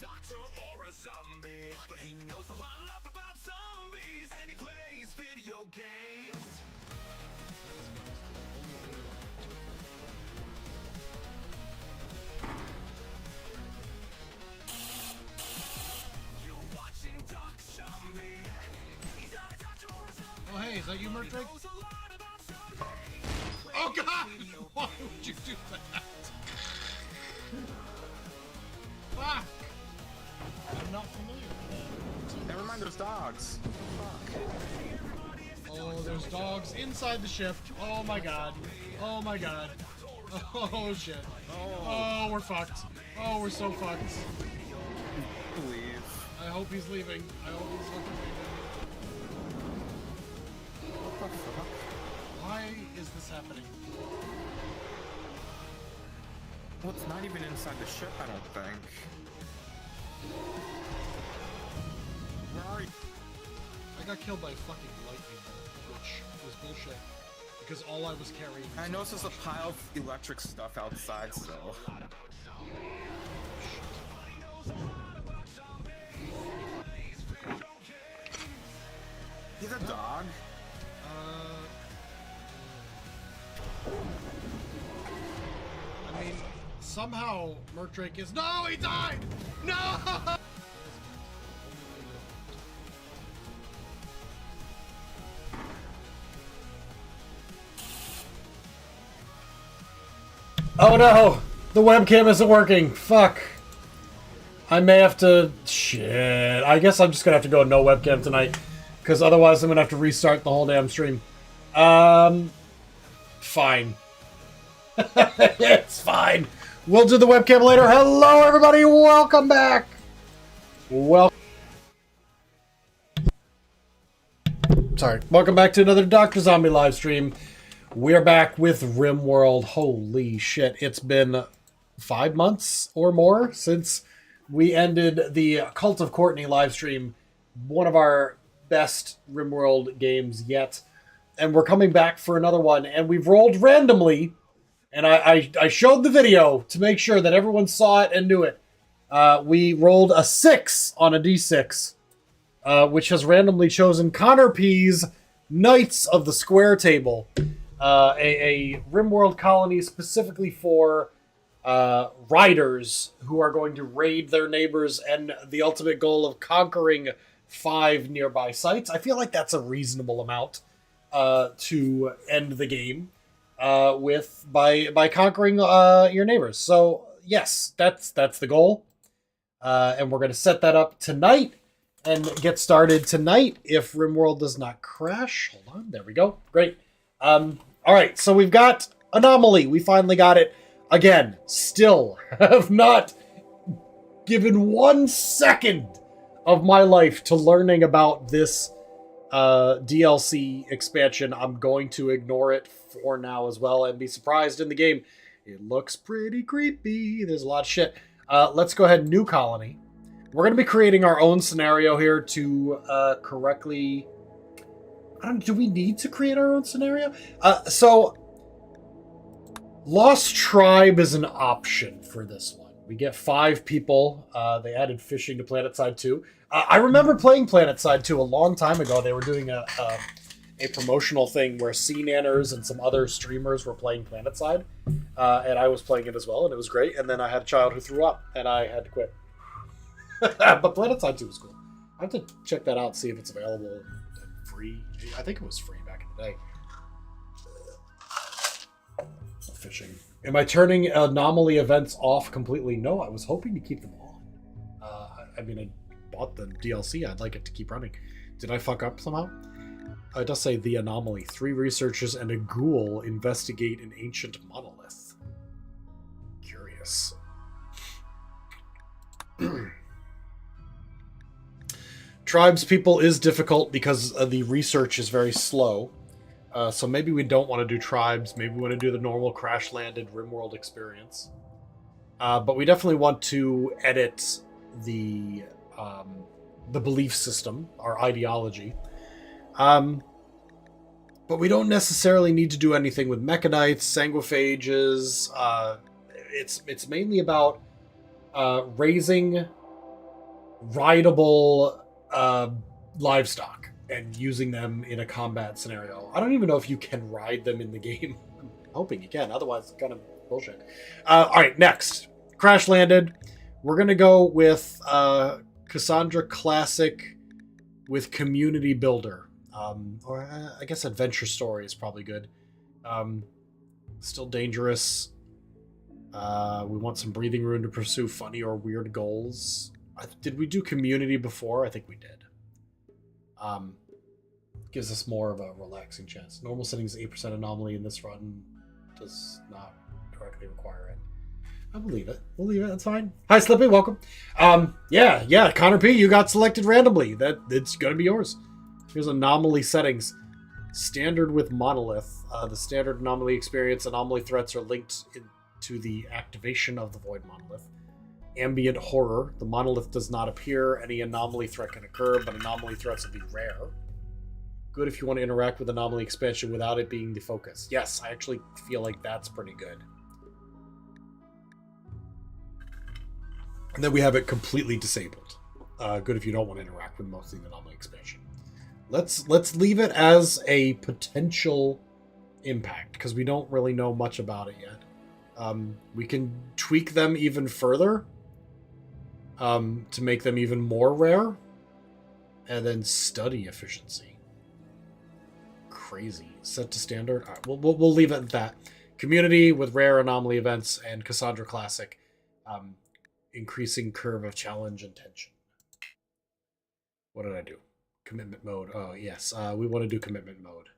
doctor or a zombie, but he knows a lot about zombies, and he plays video games. You're watching Doctrzombie. He's not a doctor or a zombie. Oh, hey, is that you, Merc Drake? Knows a lot about zombies. Oh, God! Why would you do that? Fuck! I'm not familiar with that. Never mind, there's dogs. Fuck. Oh, there's dogs inside the ship. Oh my god. Oh my god. Oh shit. Oh, we're fucked. Oh, we're so fucked. Please. I hope he's leaving. I hope he's fucking leaving. What the fuck? Why is this happening? Well, it's not even inside the ship, I don't think. Where are you? I got killed by fucking lightning, which was bullshit. Because all I was carrying. I know there's a pile of electric stuff outside, so. He's a dog. I mean, somehow Merc Drake is. No, he died! No! Oh no! The webcam isn't working. Fuck. I may have to... Shit. I guess I'm just gonna have to go no webcam tonight. Because otherwise I'm gonna have to restart the whole damn stream. Fine. It's fine. We'll do the webcam later. Hello everybody, welcome back! Welcome back to another Doctrzombie live stream. We're back with Rimworld. Holy shit, it's been 5 months or more since we ended the Cult of Courtney live stream. One of our best Rimworld games yet. And we're coming back for another one. And we've rolled randomly. And I showed the video to make sure that everyone saw it and knew it. We rolled a 6 on a d6. Which has randomly chosen ConnorP's Knights of the Square Table. A Rimworld colony specifically for riders who are going to raid their neighbors and the ultimate goal of conquering 5 nearby sites. I feel like that's a reasonable amount to end the game with by conquering your neighbors. So yes, that's the goal, and we're going to set that up tonight and get started tonight if Rimworld does not crash. Hold on, there we go. Great. All right, so we've got Anomaly. We finally got it. Again, still have not given 1 second of my life to learning about this DLC expansion. I'm going to ignore it for now as well and be surprised in the game. It looks pretty creepy. There's a lot of shit. Let's go ahead, new colony. We're going to be creating our own scenario here to correctly... do we need to create our own scenario? So, Lost Tribe is an option for this one. We get 5 people. They added fishing to PlanetSide 2. I remember playing PlanetSide 2 a long time ago. They were doing a promotional thing where CNanners and some other streamers were playing PlanetSide. And I was playing it as well, and it was great. And then I had a child who threw up, and I had to quit. But PlanetSide 2 was cool. I have to check that out, see if it's available and free. I think it was free back in the day. Fishing. Am I turning anomaly events off completely? No, I was hoping to keep them on. I mean, I bought the DLC. I'd like it to keep running. Did I fuck up somehow? It does say the anomaly. 3 researchers and a ghoul investigate an ancient monolith. Curious. Tribespeople is difficult because the research is very slow. So maybe we don't want to do tribes. Maybe we want to do the normal crash-landed Rimworld experience. But we definitely want to edit the belief system, our ideology. But we don't necessarily need to do anything with mechanites, sanguiphages. It's mainly about raising rideable livestock and using them in a combat scenario. I don't even know if you can ride them in the game. I'm hoping you can, otherwise it's kind of bullshit. All right, next. Crash Landed. We're going to go with Cassandra Classic with Community Builder. Or I guess Adventure Story is probably good. Still dangerous. We want some breathing room to pursue funny or weird goals. Did we do Community before? I think we did. Gives us more of a relaxing chance. Normal settings 8% anomaly in this run does not directly require it. I believe it. We'll leave it. That's fine. Hi, Slippy. Welcome. Yeah. Connor P, you got selected randomly. It's gonna be yours. Here's anomaly settings. Standard with Monolith. The standard anomaly experience anomaly threats are linked to the activation of the Void Monolith. Ambient Horror. The Monolith does not appear. Any anomaly threat can occur, but anomaly threats will be rare. Good if you want to interact with anomaly expansion without it being the focus. Yes, I actually feel like that's pretty good. And then we have it completely disabled. Good if you don't want to interact with mostly the anomaly expansion. Let's leave it as a potential impact because we don't really know much about it yet. We can tweak them even further to make them even more rare, and then study efficiency. Crazy. Set to standard. All right, we'll leave it at that. Community with rare anomaly events and Cassandra Classic, increasing curve of challenge and tension. What did I do? Commitment mode. Oh yes, we want to do commitment mode.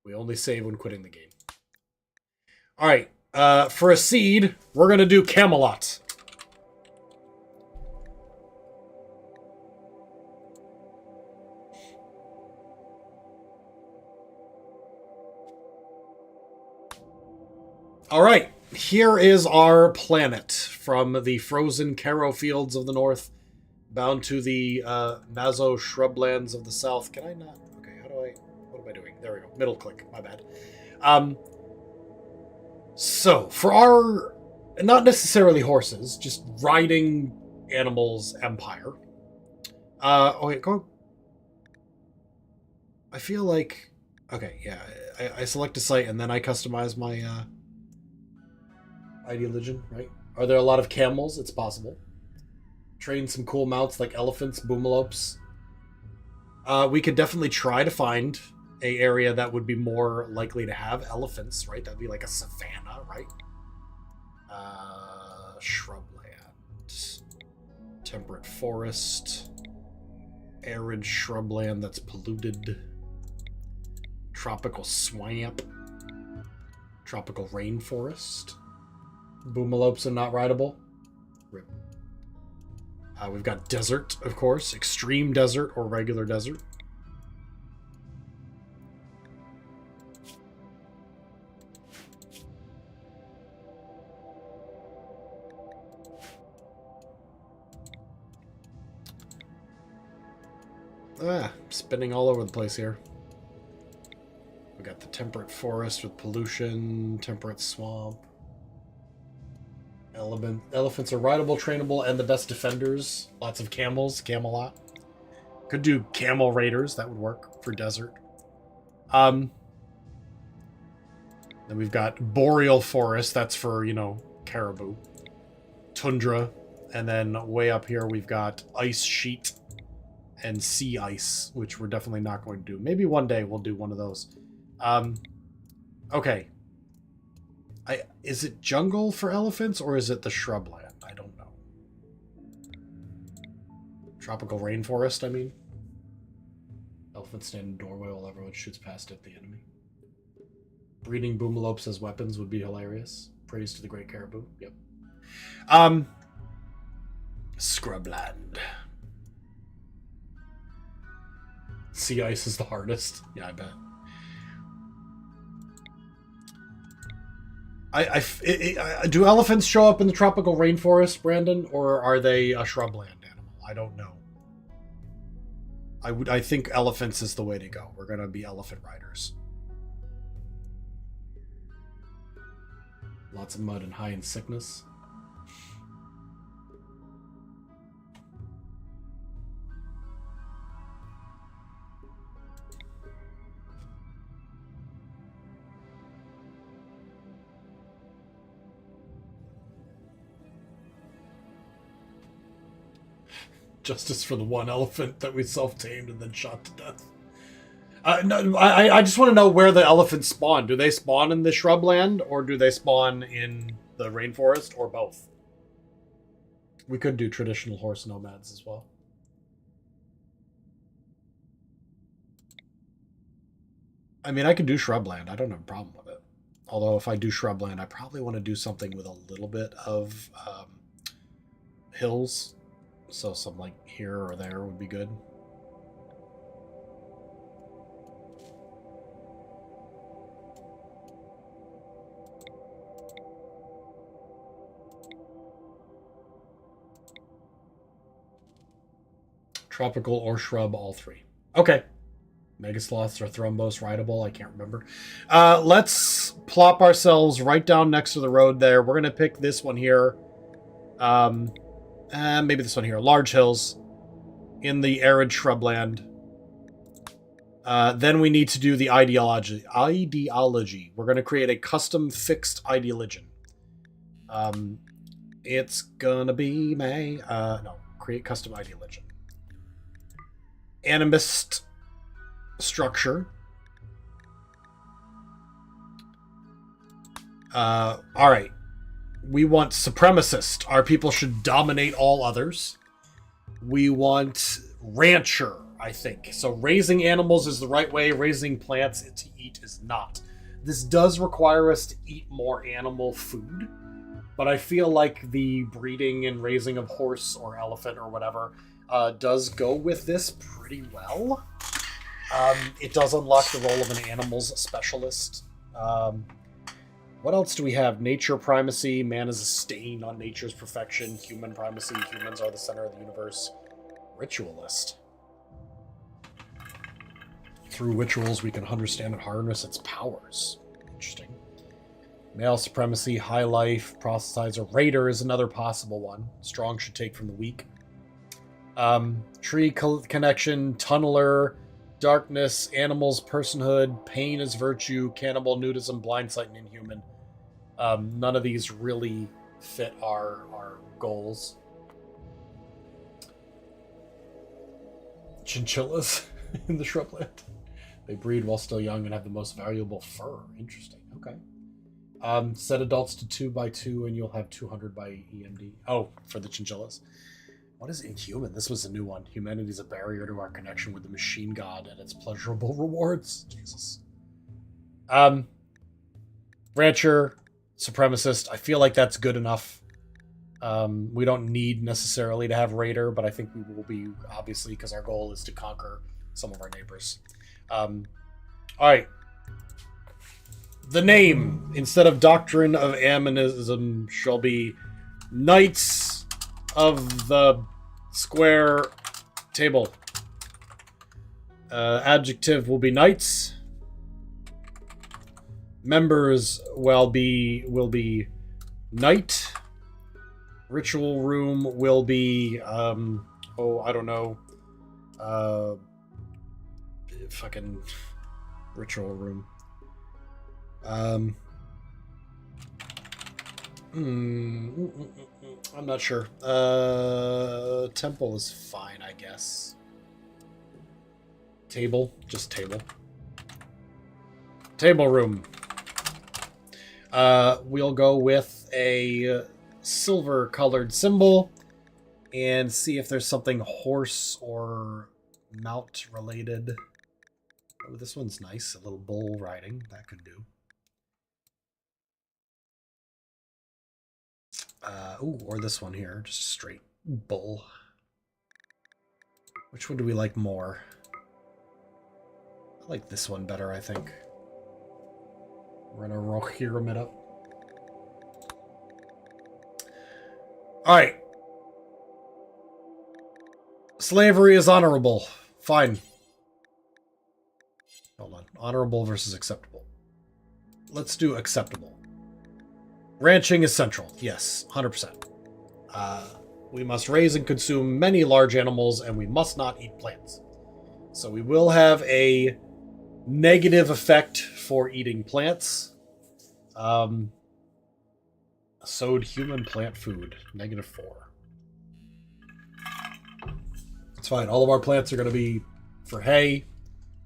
We only save when quitting the game. All right. For a seed, we're gonna do Camelot. All right, here is our planet from the frozen Caro fields of the north, bound to the Mazo shrublands of the south. Can I not? Okay, what am I doing? There we go. Middle click. My bad. So for our, not necessarily horses, just riding animals empire. Okay, go. I feel like, okay, yeah, I select a site and then I customize my ideology, right? Are there a lot of camels? It's possible. Train some cool mounts like elephants, boomalopes. We could definitely try to find a area that would be more likely to have elephants, right? That'd be like a savanna, right? Shrubland. Temperate forest. Arid shrubland that's polluted. Tropical swamp. Tropical rainforest. Boomalopes are not rideable. Rip. We've got desert, of course. Extreme desert or regular desert. Spinning all over the place here. We got the temperate forest with pollution, temperate swamp. Elephants are rideable, trainable, and the best defenders. Lots of camels, Camelot. Could do camel raiders, that would work for desert. Then we've got boreal forest, that's for, caribou. Tundra, and then way up here we've got ice sheet and sea ice, which we're definitely not going to do. Maybe one day we'll do one of those. Okay. Is it jungle for elephants or is it the shrubland? I don't know. Tropical rainforest, I mean. Elephants stand in doorway while everyone shoots past at the enemy. Breeding boomalopes as weapons would be hilarious. Praise to the great caribou. Yep. Scrubland. Sea ice is the hardest. Yeah, I bet. Do elephants show up in the tropical rainforest, Brandon, or are they a shrubland animal? I don't know. I think elephants is the way to go. We're gonna be elephant riders. Lots of mud and high in sickness. Justice for the one elephant that we self-tamed and then shot to death. No, I just want to know where the elephants spawn. Do they spawn in the shrubland, or do they spawn in the rainforest, or both? We could do traditional horse nomads as well. I mean, I could do shrubland. I don't have a problem with it. Although, if I do shrubland, I probably want to do something with a little bit of hills. So, some like here or there would be good. Tropical or shrub, all three. Okay. Megasloths or Thrombos rideable, I can't remember. Let's plop ourselves right down next to the road there. We're going to pick this one here. Maybe this one here. Large hills in the arid shrubland. Then we need to do the ideology. We're going to create a custom fixed ideology. It's going to be create custom ideology. Animist structure. All right. We want supremacist. Our people should dominate all others. We want rancher, I think. So raising animals is the right way. Raising plants to eat is not. This does require us to eat more animal food, but I feel like the breeding and raising of horse or elephant or whatever does go with this pretty well. It does unlock the role of an animals specialist. What else do we have? Nature primacy. Man is a stain on nature's perfection. Human primacy. Humans are the center of the universe. Ritualist. Through rituals, we can understand and harness its powers. Interesting. Male supremacy. High life. Proselytizer. Raider is another possible one. Strong should take from the weak. Tree connection. Tunneler. Darkness, animals, personhood, pain is virtue, cannibal, nudism, blindsight, and inhuman. None of these really fit our goals. Chinchillas in the shrubland. They breed while still young and have the most valuable fur. Interesting. Okay. Set adults to 2x2 and you'll have 200 by EMD. Oh, for the chinchillas. What is inhuman? This was a new one. Humanity is a barrier to our connection with the machine god and its pleasurable rewards. Jesus. Rancher, supremacist. I feel like that's good enough. We don't need necessarily to have raider, but I think we will be, obviously, because our goal is to conquer some of our neighbors. All right. The name, instead of Doctrine of Ammonism, shall be Knights of the Square Table. Adjective will be knights. Members will be knight. Ritual room will be I don't know. Fucking ritual room. I'm not sure. Temple is fine, I guess. Table, just table. Table room. We'll go with a silver-colored symbol and see if there's something horse or mount related. Oh, this one's nice. A little bull riding. That could do. Or this one here. Just a straight bull. Which one do we like more? I like this one better, I think. We're gonna rohirrim it up. Alright. Slavery is honorable. Fine. Hold on. Honorable versus acceptable. Let's do acceptable. Ranching is central. Yes, 100%. We must raise and consume many large animals, and we must not eat plants. So we will have a negative effect for eating plants. Sowed human plant food. -4. It's fine. All of our plants are going to be for hay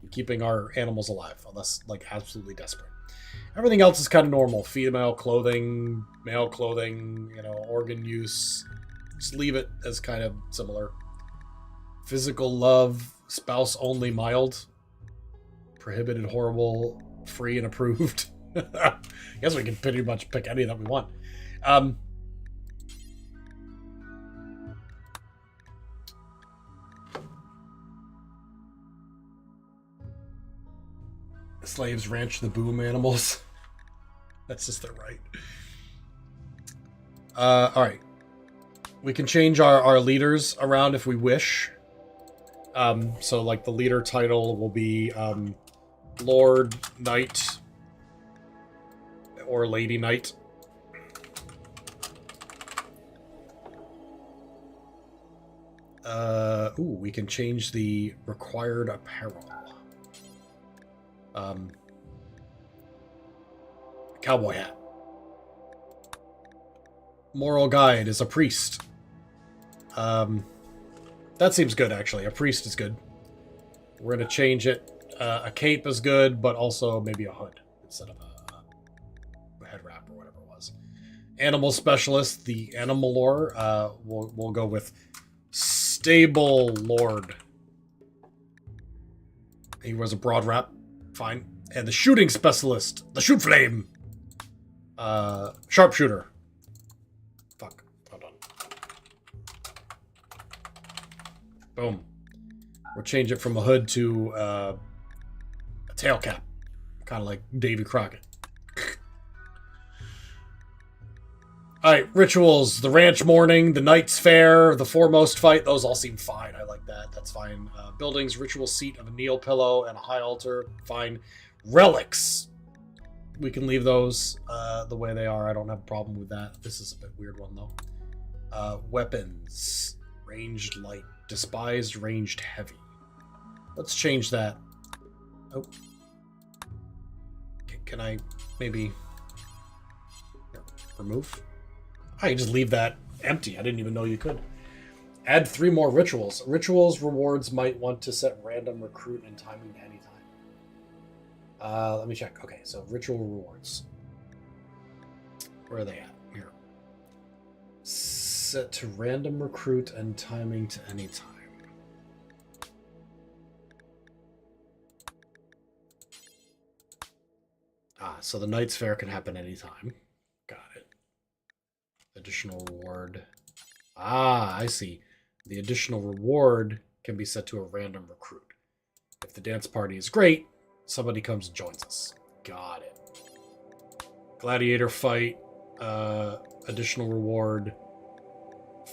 and keeping our animals alive, unless, like, absolutely desperate. Everything else is kind of normal. Female clothing, male clothing, you know, organ use. Just leave it as kind of similar. Physical love, spouse only, mild. Prohibited, horrible, free, and approved. I guess we can pretty much pick any that we want. Slaves ranch the boom animals. That's just their right. Alright. We can change our leaders around if we wish. So, like, the leader title will be Lord, Knight, or Lady Knight. Ooh, we can change the required apparel. Cowboy hat. Moral guide is a priest. That seems good, actually. A priest is good. We're going to change it. A cape is good, but also maybe a hood instead of a head wrap or whatever it was. Animal specialist, the animal lore. We'll go with stable lord. He wears a broad wrap. Fine. And the shooting specialist, the shoot flame. Sharpshooter. Fuck. Hold on. Boom. We'll change it from a hood to a tail cap. Kind of like Davy Crockett. Alright, rituals. The ranch mourning, the knight's fair, the foremost fight. Those all seem fine. I like that. That's fine. Buildings, ritual seat of a kneel pillow and a high altar. Fine. Relics. We can leave those the way they are. I don't have a problem with that. This is a bit weird one, though. Weapons. Ranged light. Despised ranged heavy. Let's change that. Oh. Can I maybe remove? Oh, you just leave that empty. I didn't even know you could. Add 3 more rituals. Rituals rewards might want to set random recruit and timing to any time. Let me check. Okay, so ritual rewards. Where are they at? Here. Set to random recruit and timing to any time. So the Knight's Fair can happen anytime. Got it. Additional reward. I see. The additional reward can be set to a random recruit. If the dance party is great, somebody comes and joins us. Got it. Gladiator fight. Additional reward.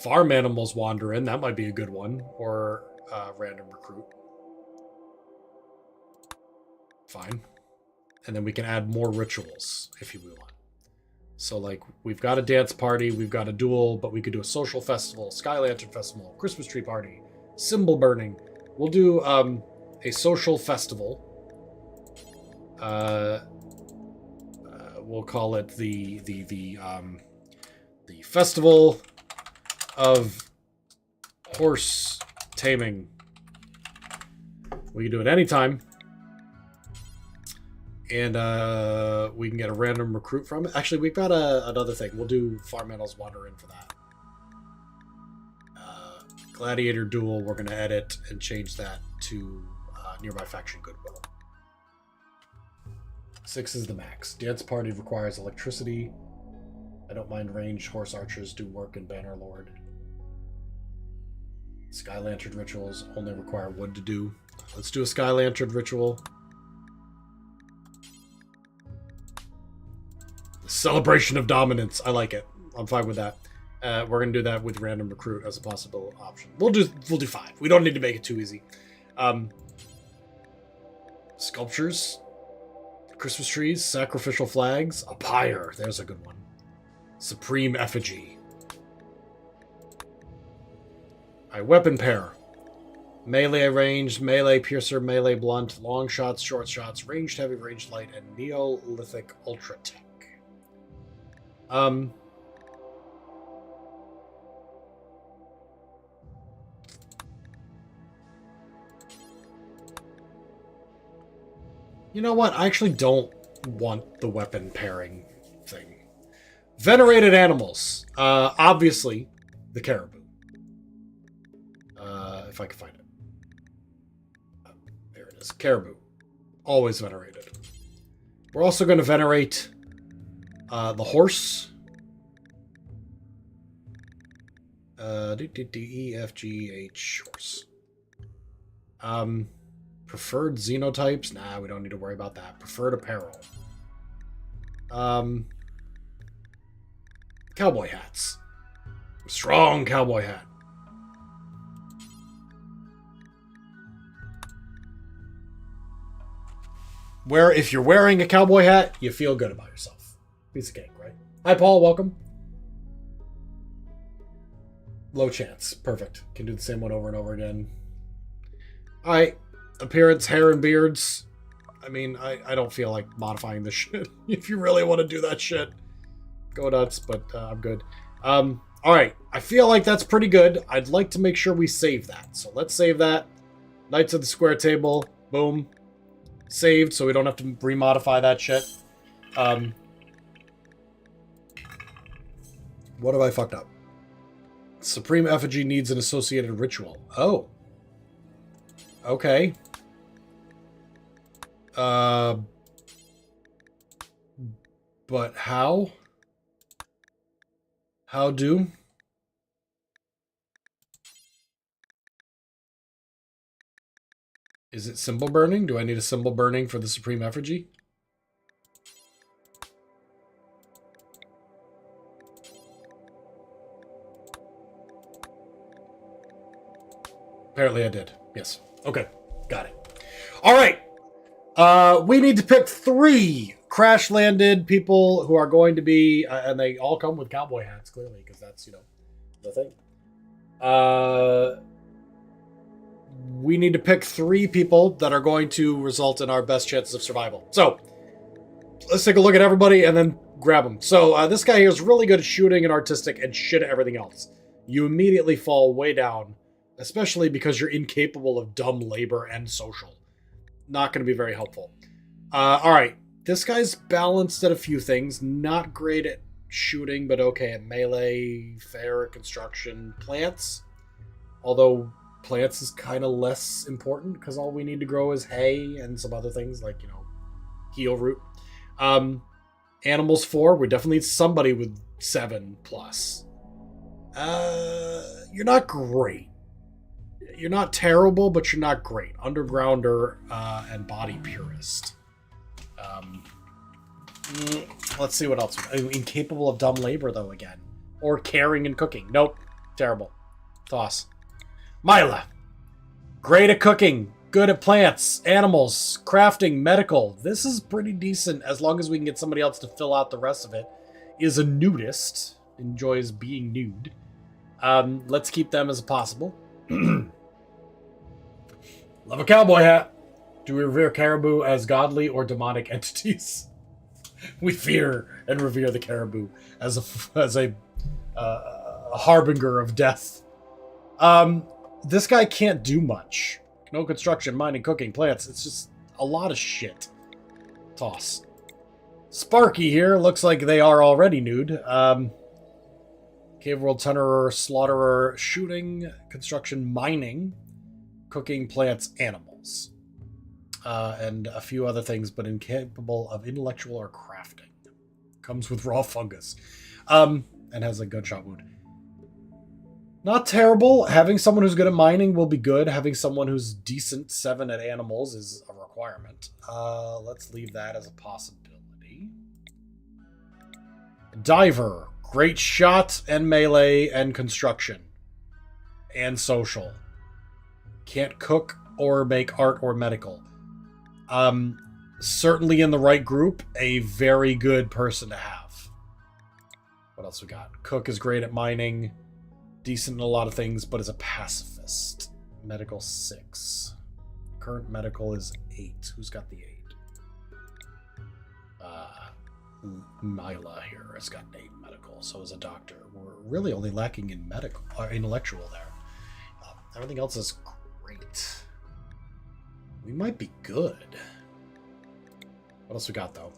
Farm animals wander in. That might be a good one. Or random recruit. Fine. And then we can add more rituals if you want. So, like, we've got a dance party, we've got a duel, but we could do a social festival, Sky Lantern Festival, Christmas tree party, symbol burning. We'll do a social festival. We'll call it the Festival of Horse Taming. We can do it anytime. And we can get a random recruit from it. Actually, we've got another thing. We'll do farm animals wander in for that. Gladiator duel, we're going to edit and change that to nearby faction goodwill. 6 is the max. Dance party requires electricity. I don't mind ranged horse archers do work in Bannerlord. Sky Lantern rituals only require wood to do. Let's do a Sky Lantern ritual. Celebration of dominance. I like it. I'm fine with that. We're gonna do that with random recruit as a possible option. We'll do 5. We don't need to make it too easy. Sculptures, Christmas trees, sacrificial flags, a pyre. There's a good one. Supreme effigy. Alright, weapon pair. Melee ranged, melee piercer, melee blunt, long shots, short shots, ranged heavy, ranged light, and Neolithic ultra tech. You know what? I actually don't want the weapon pairing thing. Venerated animals. Obviously, the caribou. If I can find it. There it is. Caribou. Always venerated. We're also going to venerate the horse. E, F, G, H, horse. Preferred xenotypes? Nah, we don't need to worry about that. Preferred apparel. Cowboy hats. Strong cowboy hat. Where if you're wearing a cowboy hat, you feel good about yourself. Piece of cake, right? Hi, Paul. Welcome. Low chance. Perfect. Can do the same one over and over again. All right. Appearance, hair, and beards. I mean, I don't feel like modifying this shit. If you really want to do that shit, go nuts, but I'm good. All right. I feel like that's pretty good. I'd like to make sure we save that. So let's save that. Knights of the Square Table. Boom. Saved, so we don't have to remodify that shit. What have I fucked up? Supreme Effigy needs an associated ritual. Oh. Okay. But how? How do? Is it symbol burning? Do I need a symbol burning for the Supreme Effigy? Apparently I did. Yes. Okay. Got it. All right. We need to pick 3 crash-landed people who are going to be... and they all come with cowboy hats, clearly, because that's, you know, the thing. We need to pick 3 people that are going to result in our best chances of survival. So, let's take a look at everybody and then grab them. So, this guy here is really good at shooting and artistic and shit at everything else. You immediately fall way down, especially because you're incapable of dumb labor and social. Not going to be very helpful. Alright, this guy's balanced at a few things. Not great at shooting, but okay at melee, fair at construction. Plants, although... plants is kind of less important because all we need to grow is hay and some other things like, you know, heel root. Animals 4, we definitely need somebody with 7 plus. You're not great. You're not terrible, but you're not great. Undergrounder and body purist. Let's see what else. Incapable of dumb labor though again, or caring and cooking. Nope, terrible. Toss. Mila. Great at cooking. Good at plants, animals, crafting, medical. This is pretty decent as long as we can get somebody else to fill out the rest of it. Is a nudist. Enjoys being nude. Let's keep them as possible. Love a cowboy hat. Do we revere caribou as godly or demonic entities? We fear and revere the caribou as a harbinger of death. This guy can't do much. No construction, mining, cooking, plants. It's just a lot of shit. Toss. Sparky here. Looks like they are already nude. Cave World Tunnerer, Slaughterer, shooting, construction, mining, cooking, plants, animals. And a few other things, but incapable of intellectual or crafting. Comes with raw fungus. And has a gunshot wound. Not terrible. Having someone who's good at mining will be good. Having someone who's decent 7 at animals is a requirement. Let's leave that as a possibility. Diver. Great shot and melee and construction. And social. Can't cook or make art or medical. Certainly in the right group, a very good person to have. What else we got? Cook is great at mining. Decent in a lot of things, but is a pacifist. Medical 6. Current medical is 8. Who's got the 8? Mila here has got an 8 medical, so is a doctor. We're really only lacking in medical, intellectual there. Everything else is great. We might be good. What else we got, though?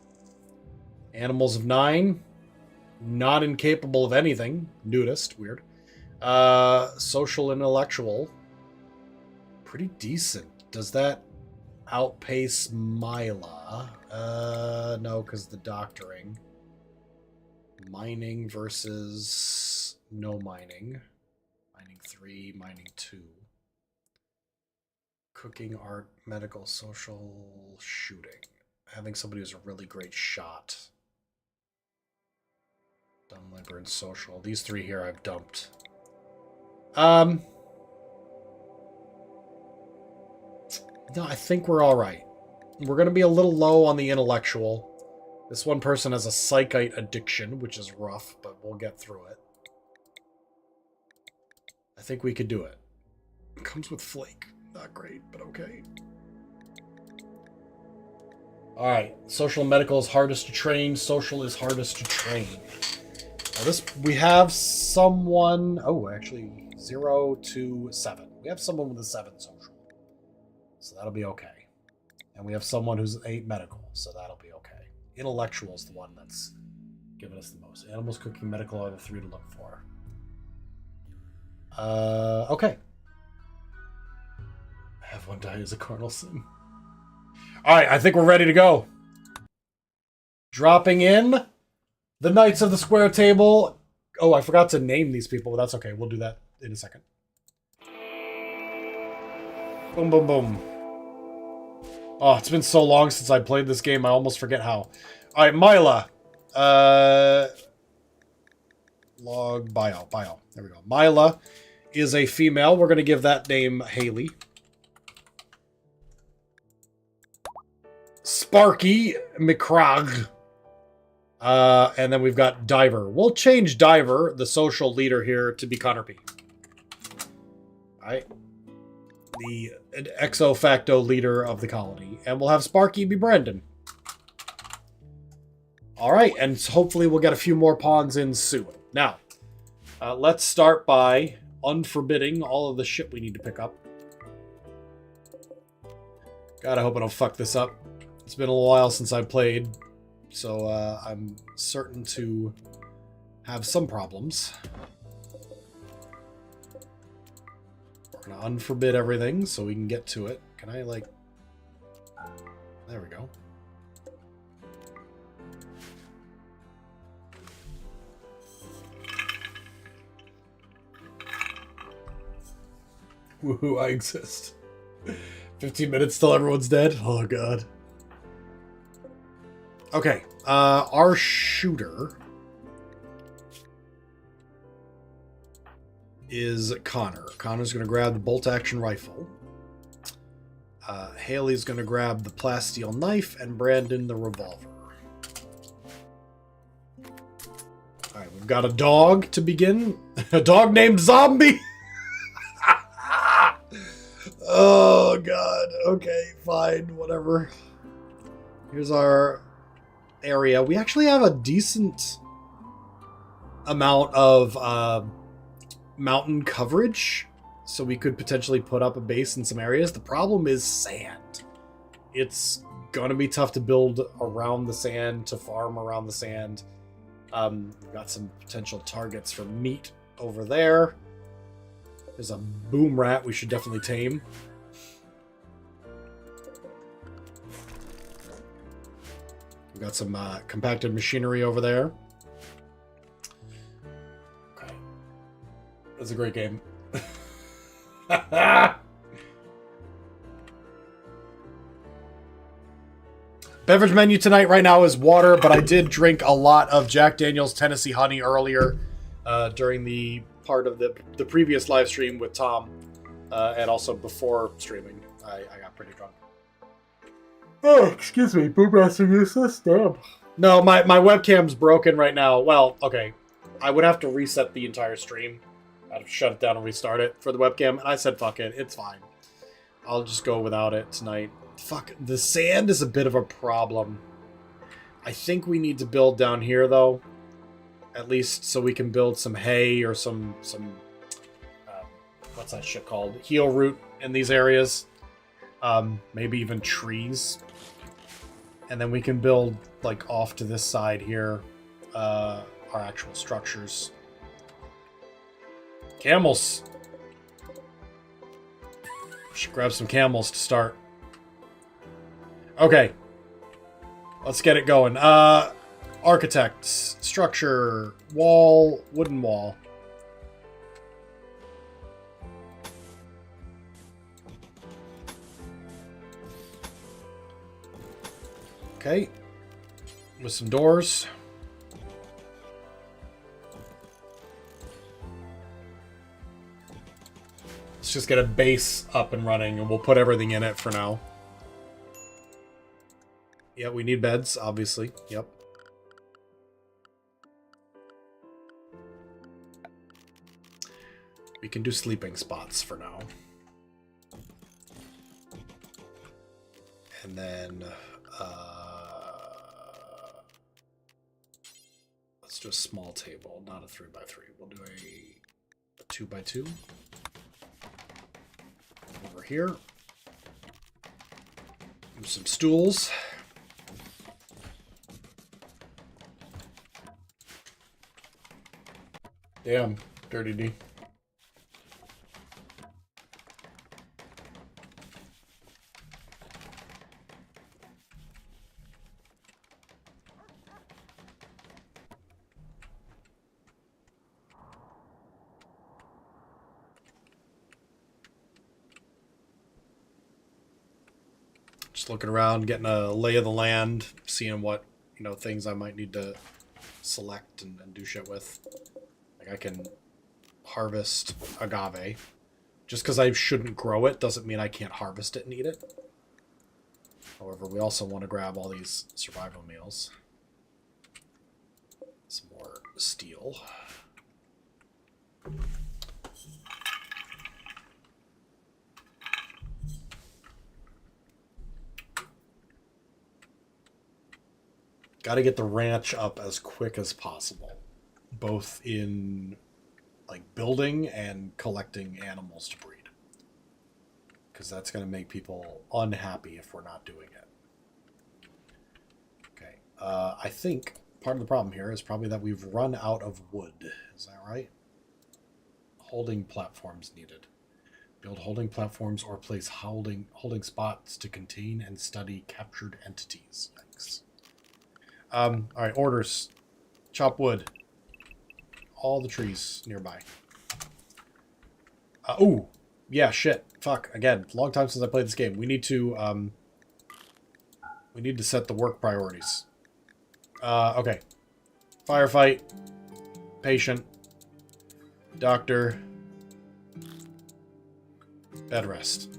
Animals of 9. Not incapable of anything. Nudist. Weird. Social intellectual. Pretty decent. Does that outpace Mila? No, because the doctoring. Mining versus no mining. Mining 3, mining 2. Cooking, art, medical, social, shooting. Having somebody who's a really great shot. Dumb, labor, and social. These 3 here I've dumped. No, I think we're alright. We're going to be a little low on the intellectual. This one person has a psychite addiction, which is rough, but we'll get through it. I think we could do it. It comes with flake. Not great, but okay. Alright, social and medical is hardest to train. Social is hardest to train. Now this, we have someone... Oh, actually, 0 to 7. We have someone with a 7 social. So that'll be okay. And we have someone who's 8 medical, so that'll be okay. Intellectual is the one that's giving us the most. Animals, cooking, medical are the 3 to look for. Okay. Have one die as a carnal sin. Alright, I think we're ready to go. Dropping in the Knights of the Square Table. Oh, I forgot to name these people, but that's okay. We'll do that in a second. Boom, boom, boom. Oh, it's been so long since I played this game, I almost forget how. Alright, Mila. Log bio. There we go. Mila is a female. We're going to give that name Haley. Sparky McCrog. And then we've got Diver. We'll change Diver, the social leader here, to be ConnorP. Alright. The ex facto leader of the colony. And we'll have Sparky be Brandon. Alright, and hopefully we'll get a few more pawns in soon. Now, let's start by unforbidding all of the shit we need to pick up. God, I hope I don't fuck this up. It's been a little while since I played, so I'm certain to have some problems. We're gonna unforbid everything so we can get to it. Can I, like... There we go. Woohoo, I exist. 15 minutes till everyone's dead? Oh, God. Okay, our shooter is Connor. Connor's going to grab the bolt-action rifle. Haley's going to grab the plasteel knife, and Brandon the revolver. Alright, we've got a dog to begin. A dog named Zombie! Oh, God. Okay, fine, whatever. Here's our area. We actually have a decent amount of mountain coverage, so we could potentially put up a base in some areas. The problem is sand. It's gonna be tough to build around the sand, to farm around the sand. We've got some potential targets for meat over there. There's a boom rat we should definitely tame. We've got some compacted machinery over there. Okay. That's a great game. Beverage menu tonight right now is water, but I did drink a lot of Jack Daniel's Tennessee Honey earlier during the part of the previous live stream with Tom, and also before streaming. I got pretty drunk. Oh, excuse me, boob are useless? Damn. No, my webcam's broken right now. Well, okay. I would have to reset the entire stream. I'd have to shut it down and restart it for the webcam, and I said fuck it, it's fine. I'll just go without it tonight. Fuck, the sand is a bit of a problem. I think we need to build down here, though. At least so we can build some hay or some what's that shit called? Heel root in these areas. Maybe even trees. And then we can build, like, off to this side here, our actual structures. Camels! Should grab some camels to start. Okay. Let's get it going. Architects, structure, wall, wooden wall. Okay. With some doors. Let's just get a base up and running, and we'll put everything in it for now. Yeah, we need beds, obviously. Yep. We can do sleeping spots for now. And then... let's do a small table, not a 3x3. We'll do a 2x2. Over here. Do some stools. Damn, Dirty D. Just looking around, getting a lay of the land, seeing what, you know, things I might need to select and do shit with. Like, I can harvest agave. Just because I shouldn't grow it doesn't mean I can't harvest it and eat it. However, we also want to grab all these survival meals. Some more steel. Got to get the ranch up as quick as possible, both in like building and collecting animals to breed, because that's going to make people unhappy if we're not doing it. Okay, I think part of the problem here is probably that we've run out of wood. Is that right? Holding platforms needed. Build holding platforms or place holding spots to contain and study captured entities. Thanks. All right, orders. Chop wood. All the trees nearby. Ooh. Yeah, shit. Fuck. Again, long time since I played this game. We need to set the work priorities. Okay. Firefight. Patient. Doctor. Bed rest.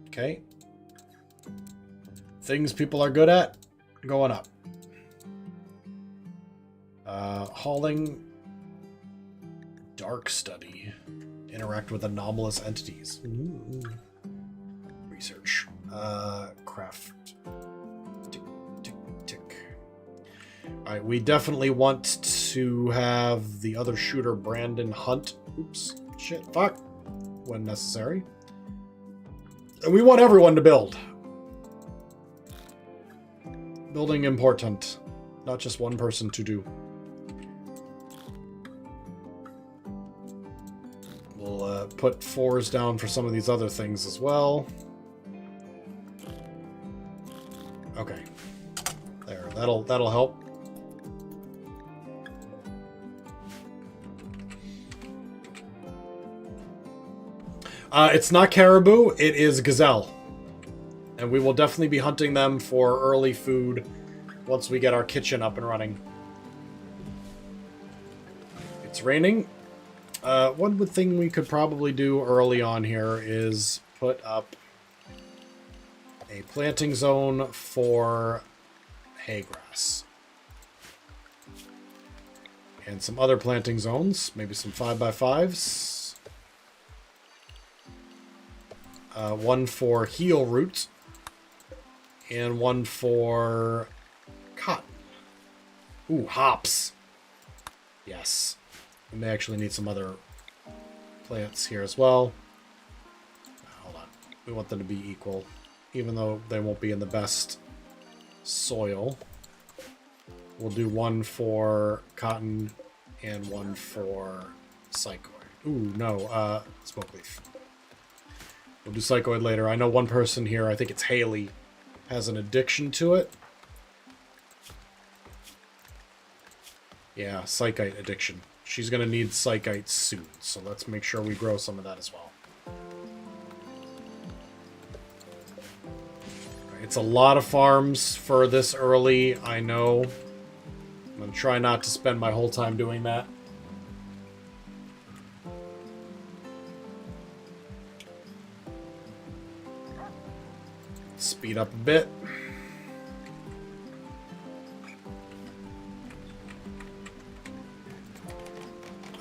Okay. Things people are good at. Going up. Hauling. Dark study. Interact with anomalous entities. Ooh. Research. Craft. Tick, tick, tick. Alright, we definitely want to have the other shooter, Brandon, hunt. Oops. Shit. Fuck. When necessary. And we want everyone to build. Building important. Not just one person to do. We'll put 4s down for some of these other things as well. Okay. There, that'll help. It's not caribou, it is gazelle. And we will definitely be hunting them for early food once we get our kitchen up and running. It's raining. One thing we could probably do early on here is put up a planting zone for hay grass. And some other planting zones, maybe some 5x5s. One for heel root. And one for cotton. Ooh, hops. Yes. We may actually need some other plants here as well. Hold on. We want them to be equal, even though they won't be in the best soil. We'll do one for cotton and one for psychoid. Ooh, no, smoke leaf. We'll do psychoid later. I know one person here, I think it's Haley, has an addiction to it. Yeah, psychite addiction. She's going to need psychite soon, so let's make sure we grow some of that as well. It's a lot of farms for this early, I know. I'm going to try not to spend my whole time doing that. Speed up a bit.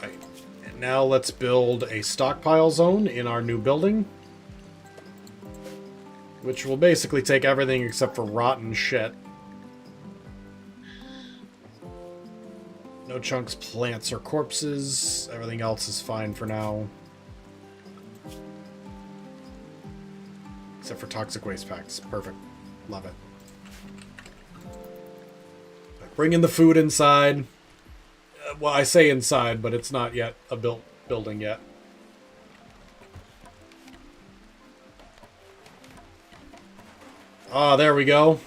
Right. And now let's build a stockpile zone in our new building, which will basically take everything except for rotten shit. No chunks, plants, or corpses. Everything else is fine for now. Except for toxic waste packs. Perfect. Love it. Bring in the food inside. Well, I say inside, but it's not yet a built building yet. Ah, there we go.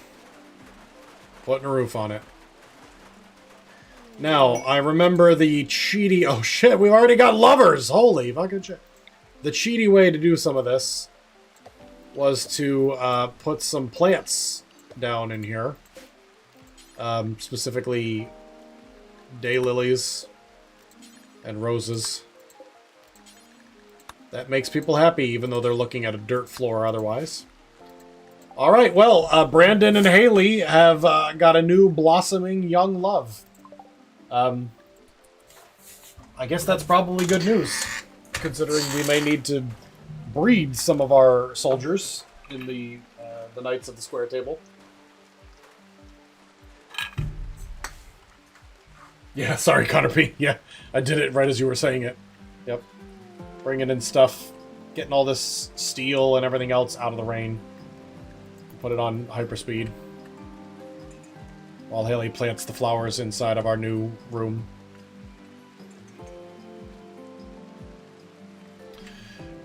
Putting a roof on it. Now, I remember the cheaty... Oh, shit, we've already got lovers! Holy fucking shit. The cheaty way to do some of this was to put some plants down in here. Specifically, daylilies and roses. That makes people happy, even though they're looking at a dirt floor otherwise. Alright, well, Brandon and Haley have got a new blossoming young love. I guess that's probably good news, considering we may need to breed some of our soldiers in the Knights of the Square Table. Yeah, sorry, ConnorP. Yeah, I did it right as you were saying it. Yep. Bringing in stuff, getting all this steel and everything else out of the rain. Put it on hyperspeed. While Haley plants the flowers inside of our new room.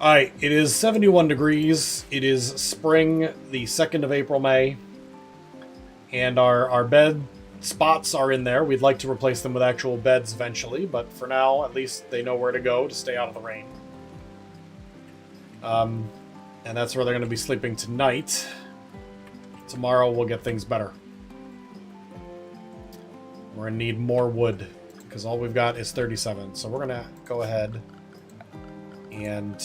Alright, it is 71 degrees. It is spring, the 2nd of April, May. And our bed spots are in there. We'd like to replace them with actual beds eventually, but for now, at least they know where to go to stay out of the rain. And that's where they're going to be sleeping tonight. Tomorrow we'll get things better. We're going to need more wood, because all we've got is 37. So we're going to go ahead and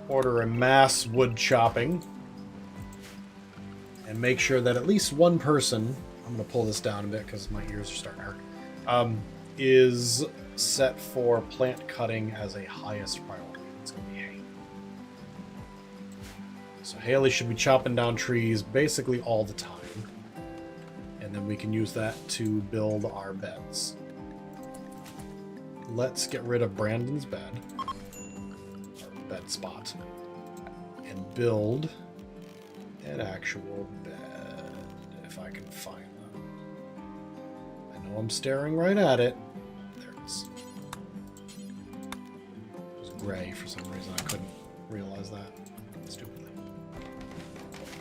order a mass wood chopping. And make sure that at least one person, I'm going to pull this down a bit because my ears are starting to hurt, is set for plant cutting as a highest priority. It's going to be hay. So Haley should be chopping down trees basically all the time. And then we can use that to build our beds. Let's get rid of Brandon's bed. Or bed spot. And build an actual bed, if I can find them. I know I'm staring right at it. There it is. It was gray for some reason. I couldn't realize that. Stupidly.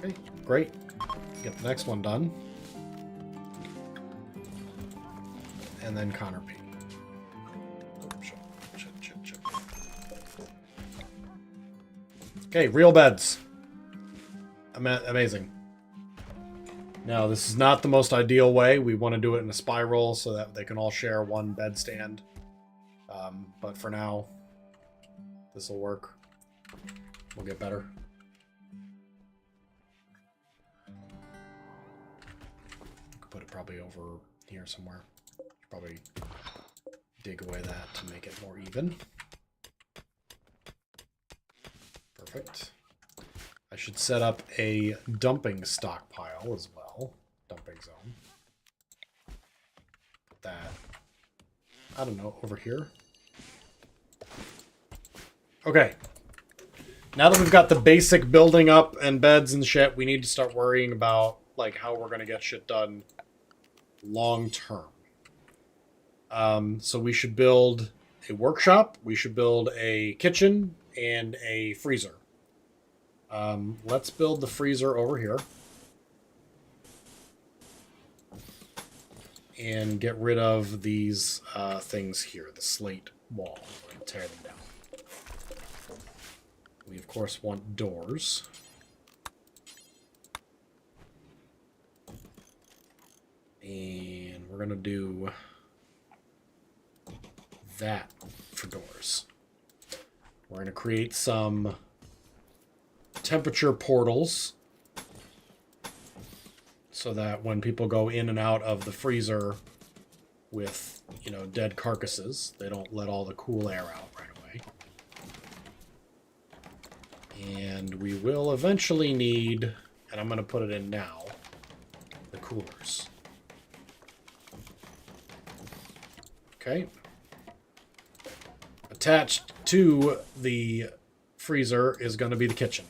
Okay, great. Get the next one done. And then ConnorP. Oh, shit. Okay, real beds. Amazing. Now, this is not the most ideal way. We want to do it in a spiral so that they can all share one bed stand. But for now, this will work. We'll get better. Could put it probably over here somewhere. Probably dig away that to make it more even. Perfect. I should set up a dumping stockpile as well. Dumping zone. Put that, I don't know, over here. Okay. Now that we've got the basic building up and beds and shit, we need to start worrying about like how we're going to get shit done long term. So we should build a workshop, we should build a kitchen, and a freezer. Let's build the freezer over here. And get rid of these things here, the slate wall. We're going to tear them down. We, of course, want doors. And we're going to do that for doors. We're going to create some temperature portals so that when people go in and out of the freezer with, you know, dead carcasses, they don't let all the cool air out right away. And we will eventually need, and I'm going to put it in now, the coolers. Okay. Attached to the freezer is going to be the kitchen.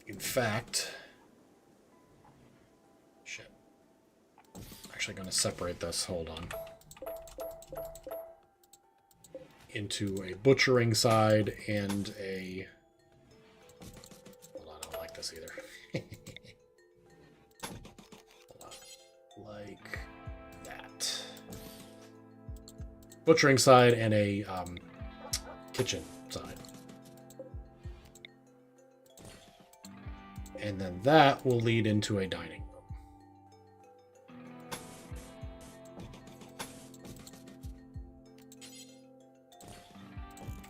In fact, shit. I'm actually going to separate this, hold on, into a butchering side and a... Hold on, I don't like this either. Hold on. Like that. Butchering side and a kitchen side. And then that will lead into a dining room.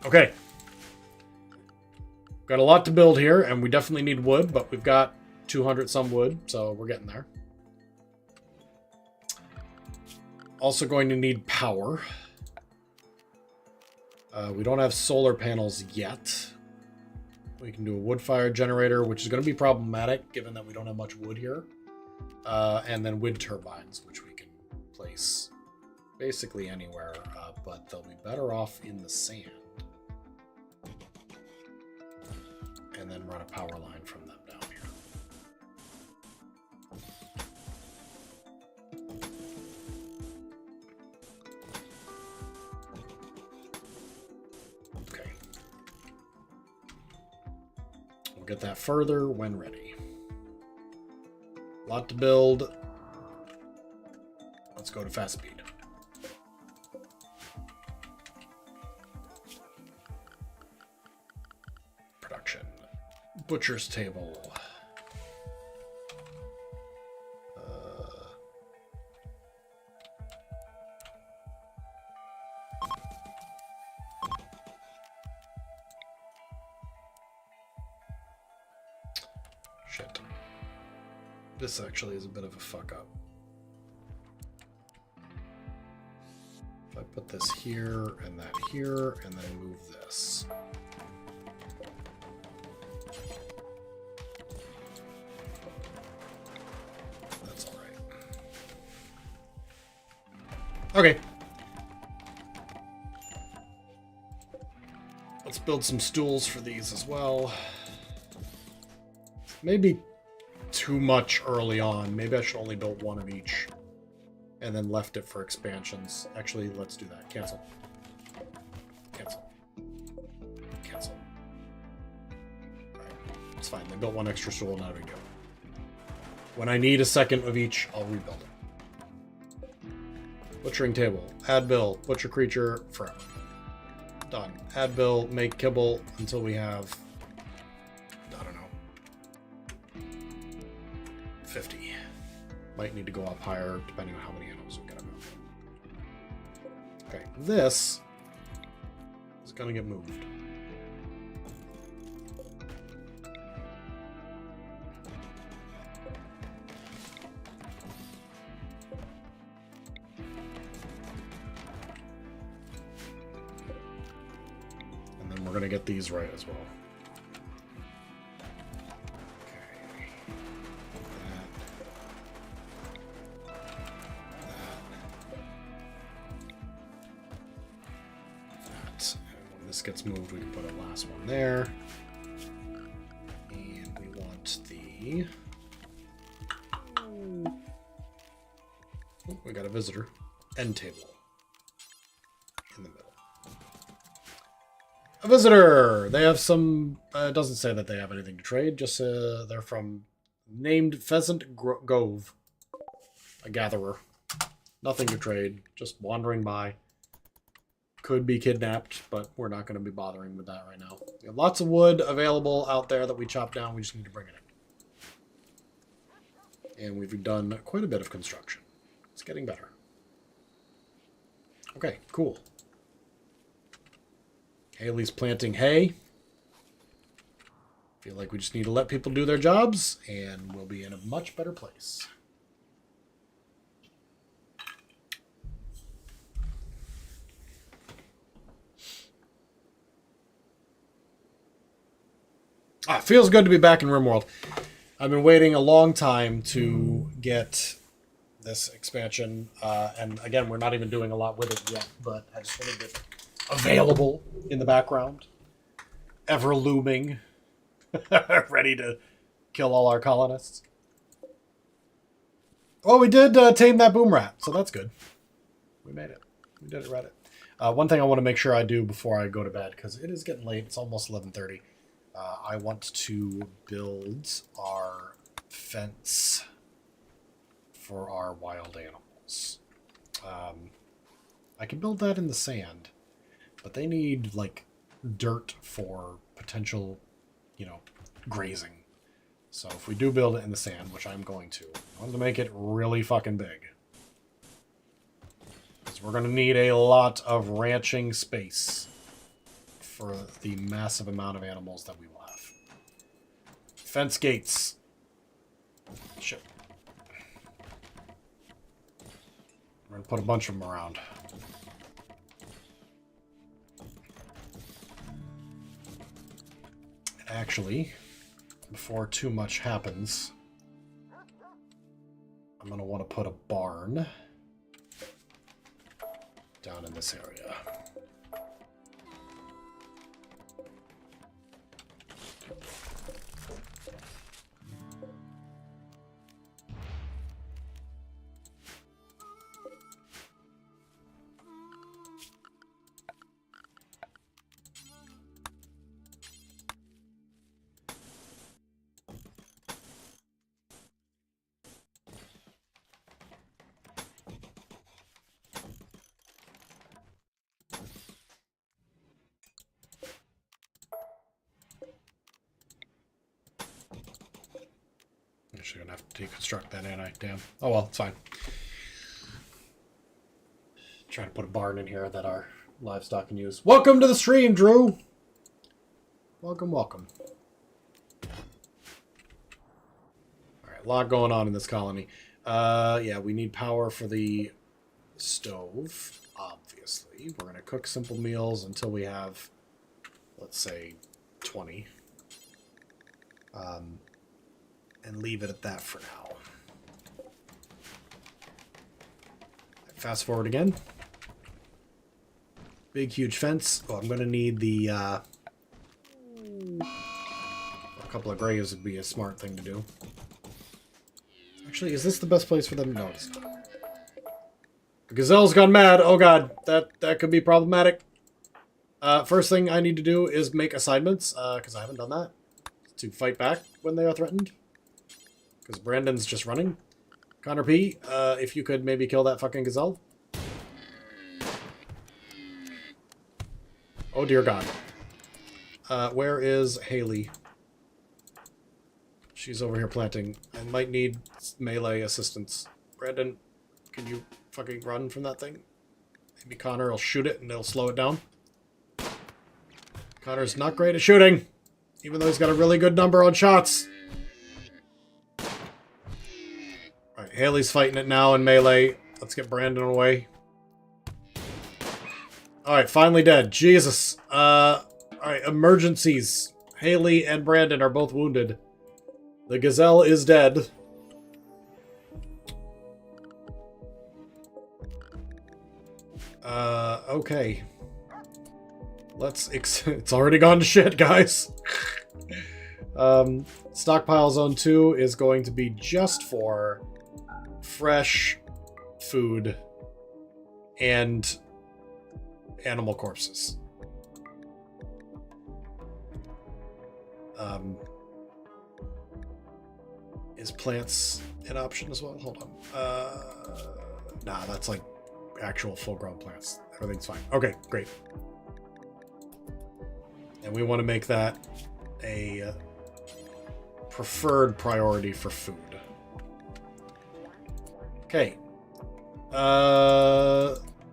Okay. Got a lot to build here, and we definitely need wood, but we've got 200 some wood, so we're getting there. Also going to need power. We don't have solar panels yet. We can do a wood-fired generator, which is going to be problematic given that we don't have much wood here. And then wind turbines, which we can place basically anywhere, but they'll be better off in the sand. And then run a power line from them down here. Okay. We'll get that further when ready. A lot to build. Let's go to fast speed. Production. Butcher's table. Shit. This actually is a bit of a fuck up. If I put this here and that here and then move this. That's all right. Okay. Let's build some stools for these as well. Maybe too much early on. Maybe I should only build one of each and then left it for expansions. Actually, let's do that. Cancel. Cancel. Cancel. Alright. It's fine. They built one extra stool, not a big deal. When I need a second of each, I'll rebuild it. Butchering table. Add bill. Butcher creature. Forever. Done. Add bill. Make kibble until we have... 50. Might need to go up higher depending on how many animals we're gonna move. Okay, this is gonna get moved. And then we're gonna get these right as well. this gets moved, we can put a last one there. And we want the... Oh, we got a visitor. End table. In the middle. A visitor! They have some... it doesn't say that they have anything to trade, just they're from named Pheasant Gove. A gatherer. Nothing to trade, just wandering by. Could be kidnapped, but we're not going to be bothering with that right now. We have lots of wood available out there that we chop down. We just need to bring it in. And we've done quite a bit of construction. It's getting better. Okay, cool. Haley's planting hay. Feel like we just need to let people do their jobs, and we'll be in a much better place. Ah, feels good to be back in Rimworld. I've been waiting a long time to get this expansion, and again, we're not even doing a lot with it yet, but I just wanted it available in the background, ever looming, ready to kill all our colonists. Well, we did tame that boom rat, so that's good. We made it. We did it right. One thing I want to make sure I do before I go to bed, because it is getting late. It's almost 11:30. I want to build our fence for our wild animals. I can build that in the sand, but they need, like, dirt for potential, grazing. So if we do build it in the sand, which I'm going to make it really fucking big. Because we're going to need a lot of ranching space for the massive amount of animals that we will have. Fence gates. Shit. We're going to put a bunch of them around. And actually, before too much happens, I'm going to want to put a barn down in this area. Actually gonna have to deconstruct that, ain't I? Damn. Oh well, it's fine. Trying to put a barn in here that our livestock can use. Welcome to the stream, Drew! Welcome, welcome. Alright, a lot going on in this colony. Yeah, we need power for the stove, obviously. We're gonna cook simple meals until we have, let's say, 20. And leave it at that for now. Fast forward again. Big, huge fence. Oh, I'm going to need the... a couple of graves would be a smart thing to do. Actually, is this the best place for them? No, it's not. The gazelle's gone mad. Oh god, that could be problematic. First thing I need to do is make assignments, because I haven't done that. To fight back when they are threatened. Because Brandon's just running. Connor P, if you could maybe kill that fucking gazelle. Oh dear god. Where is Haley? She's over here planting. I might need melee assistance. Brandon, can you fucking run from that thing? Maybe Connor will shoot it and it'll slow it down. Connor's not great at shooting, even though he's got a really good number on shots. Alright, Haley's fighting it now in melee. Let's get Brandon away. Alright, finally dead. Jesus. Alright, emergencies. Haley and Brandon are both wounded. The gazelle is dead. Okay. It's already gone to shit, guys. Stockpile zone 2 is going to be just for fresh food and animal corpses. Is plants an option as well? Hold on. Nah, that's like actual full-grown plants. Everything's fine. Okay, great. And we want to make that a preferred priority for food. Okay.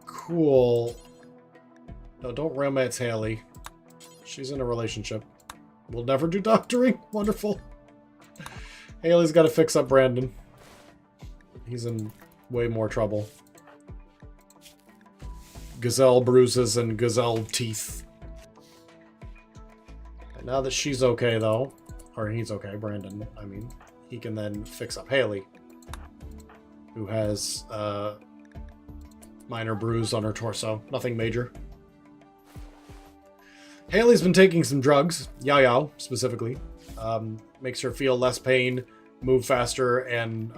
Cool. No, don't romance Haley. She's in a relationship. We'll never do doctoring. Wonderful. Haley's got to fix up Brandon. He's in way more trouble. Gazelle bruises and gazelle teeth. And now that she's okay, though, or he's okay, Brandon, I mean, he can then fix up Haley, who has a minor bruise on her torso. Nothing major. Haley's been taking some drugs, Yao specifically. Makes her feel less pain, move faster, and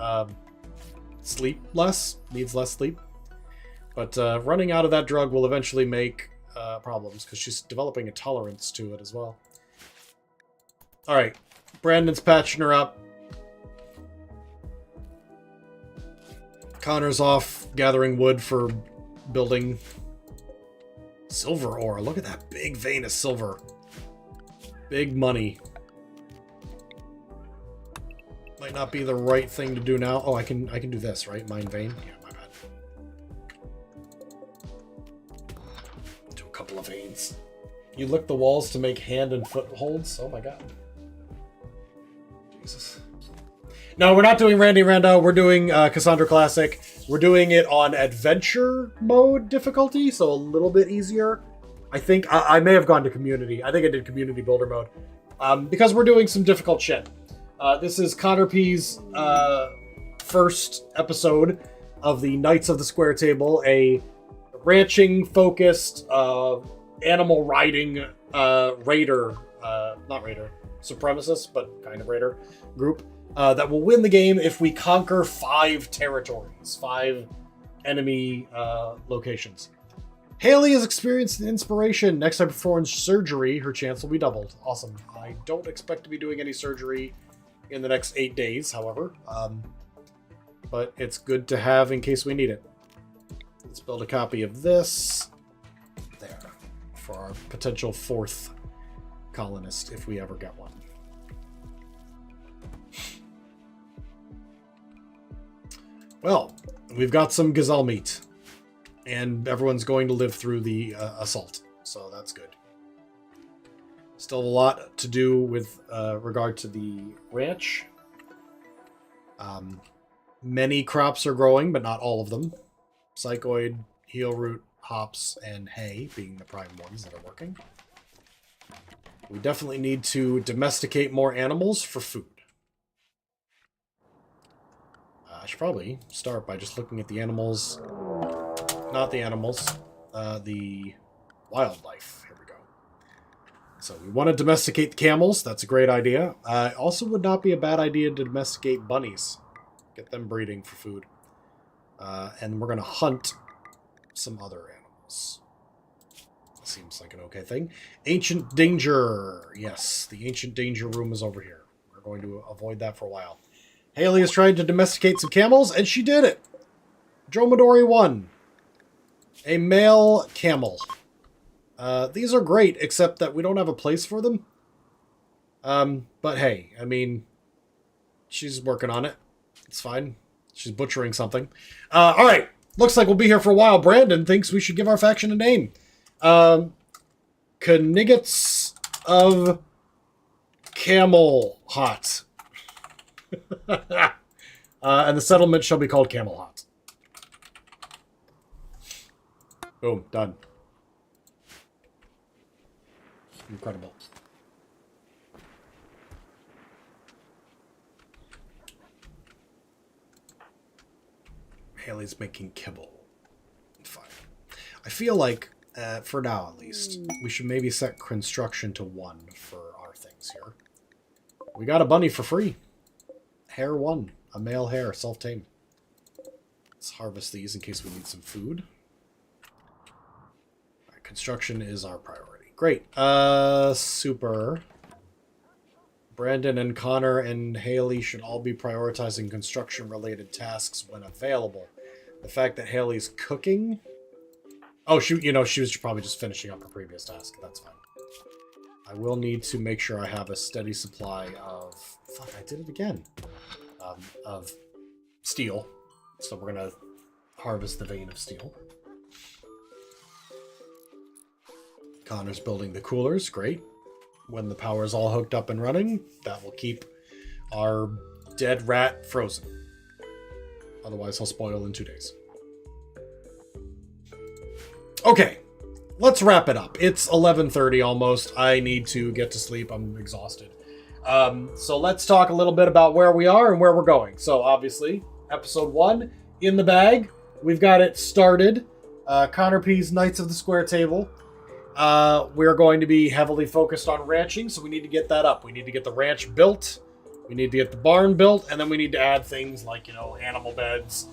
sleep less. Needs less sleep. But running out of that drug will eventually make problems, because she's developing a tolerance to it as well. Alright, Brandon's patching her up. Connor's off gathering wood for building. Silver ore. Look at that big vein of silver. Big money. Might not be the right thing to do now. Oh, I can do this, right? Mine vein? Yeah, my bad. Do a couple of veins. You lick the walls to make hand and foot holds? Oh my god. Jesus. No, we're not doing Randy Rando. We're doing Cassandra Classic. We're doing it on adventure mode difficulty, so a little bit easier. I think I may have gone to community. I think I did community builder mode. Because we're doing some difficult shit. This is ConnorP's first episode of the Knights of the Square Table, a ranching-focused, animal riding raider, not raider, supremacist, but kind of raider group that will win the game if we conquer 5 territories, 5 enemy locations. Haley has experienced an inspiration. Next time she performs surgery, her chance will be doubled. Awesome. I don't expect to be doing any surgery in the next 8 days, however. But it's good to have in case we need it. Let's build a copy of this. There. For our potential 4th colonist, if we ever get one. Well, we've got some gazelle meat. And everyone's going to live through the assault. So that's good. Still a lot to do with regard to the ranch. Many crops are growing, but not all of them. Psychoid, heelroot, hops, and hay being the prime ones that are working. We definitely need to domesticate more animals for food. I should probably start by just looking at the animals. Not the animals, the wildlife. Here we go. So we want to domesticate the camels. That's a great idea. Also would not be a bad idea to domesticate bunnies. Get them breeding for food. And we're going to hunt some other animals. Seems like an okay thing. Ancient Danger. Yes, the Ancient Danger room is over here. We're going to avoid that for a while. Haley is trying to domesticate some camels, and she did it. Dromedary 1. A male camel. These are great, except that we don't have a place for them. But hey, I mean, she's working on it. It's fine. She's butchering something. All right. Looks like we'll be here for a while. Brandon thinks we should give our faction a name. Kniggets of Camel Hot. And the settlement shall be called Camel Hot. Boom, done. Incredible. Haley's making kibble. Fine. I feel like For now, at least. We should maybe set construction to 1 for our things here. We got a bunny for free. Hare 1. A male hare, self-tame. Let's harvest these in case we need some food. All right, construction is our priority. Great. Super. Brandon and Connor and Haley should all be prioritizing construction-related tasks when available. The fact that Haley's cooking... Oh, she was probably just finishing up her previous task. That's fine. I will need to make sure I have a steady supply of... Fuck, I did it again. Of steel. So we're going to harvest the vein of steel. Connor's building the coolers. Great. When the power is all hooked up and running, that will keep our dead rat frozen. Otherwise, he'll spoil in 2 days. Okay, let's wrap it up. It's 11:30 almost. I need to get to sleep. I'm exhausted. So let's talk a little bit about where we are and where we're going. So obviously, episode 1 in the bag. We've got it started. ConnorP's Knights of the Square Table. We're going to be heavily focused on ranching, so we need to get that up. We need to get the ranch built. We need to get the barn built, and then we need to add things like, animal beds,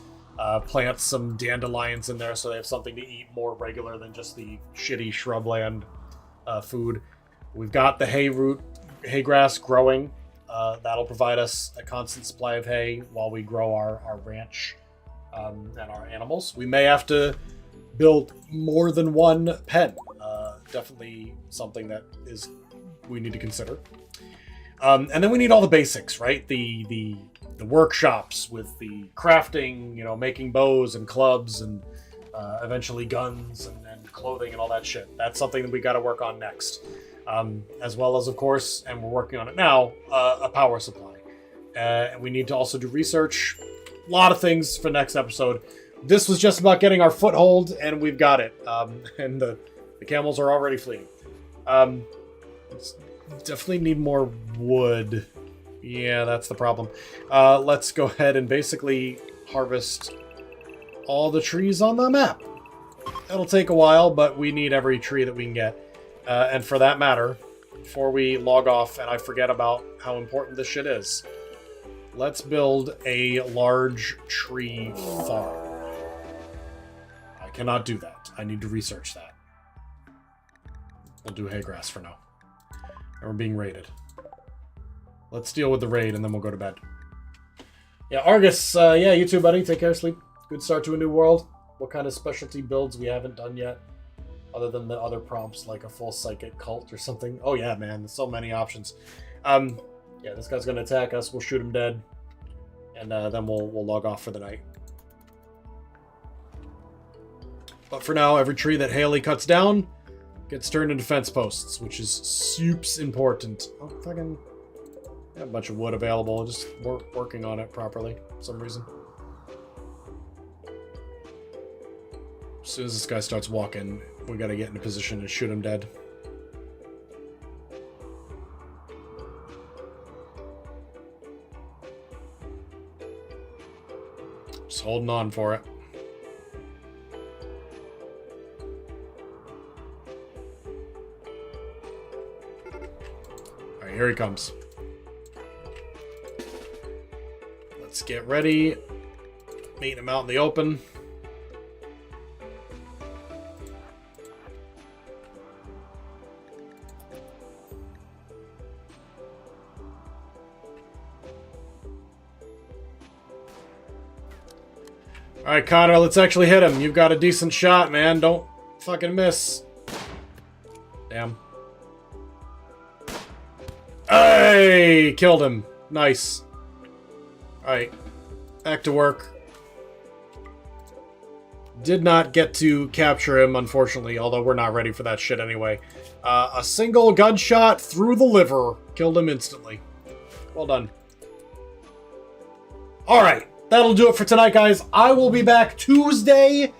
plant some dandelions in there so they have something to eat more regular than just the shitty shrubland food. We've got the hay grass growing. That'll provide us a constant supply of hay while we grow our ranch and our animals. We may have to build more than one pen. Definitely something that we need to consider. And then we need all the basics, right? The workshops with the crafting, making bows and clubs and eventually guns and clothing and all that shit. That's something that we got to work on next. As well as, of course, and we're working on it now, a power supply. We need to also do research. A lot of things for next episode. This was just about getting our foothold, and we've got it. And the camels are already fleeing. Definitely need more wood. Yeah, that's the problem. Let's go ahead and basically harvest all the trees on the map. It'll take a while, but we need every tree that we can get. And for that matter, before we log off and I forget about how important this shit is, let's build a large tree farm. I cannot do that. I need to research that. We'll do hay grass for now. And we're being raided. Let's deal with the raid and then we'll go to bed. Yeah, Argus, yeah, you too, buddy. Take care, sleep. Good start to a new world. What kind of specialty builds we haven't done yet? Other than the other prompts, like a full psychic cult or something. Oh yeah, man, there's so many options. Yeah, this guy's gonna attack us. We'll shoot him dead. And then we'll log off for the night. But for now, every tree that Haley cuts down gets turned into fence posts, which is soups important. Oh, fucking... I have a bunch of wood available, just working on it properly for some reason. As soon as this guy starts walking, we gotta get in a position to shoot him dead. Just holding on for it. Alright, here he comes. Let's get ready. Meeting him out in the open. Alright, Connor, let's actually hit him. You've got a decent shot, man. Don't fucking miss. Damn. Hey! Killed him. Nice. Alright. Back to work. Did not get to capture him, unfortunately, although we're not ready for that shit anyway. A single gunshot through the liver. Killed him instantly. Well done. Alright. That'll do it for tonight, guys. I will be back Tuesday.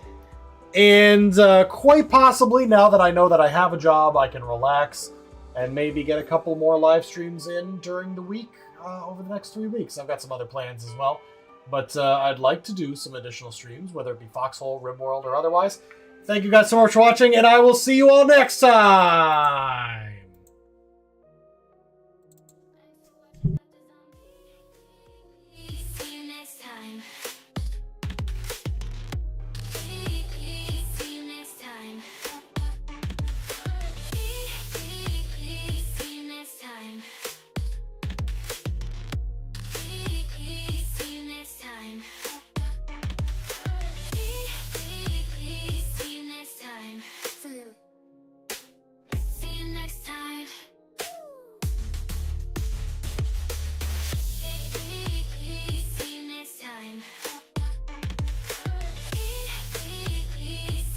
And quite possibly, now that I know that I have a job, I can relax and maybe get a couple more live streams in during the week over the next 3 weeks. I've got some other plans as well. But I'd like to do some additional streams, whether it be Foxhole, Rimworld, or otherwise. Thank you guys so much for watching, and I will see you all next time.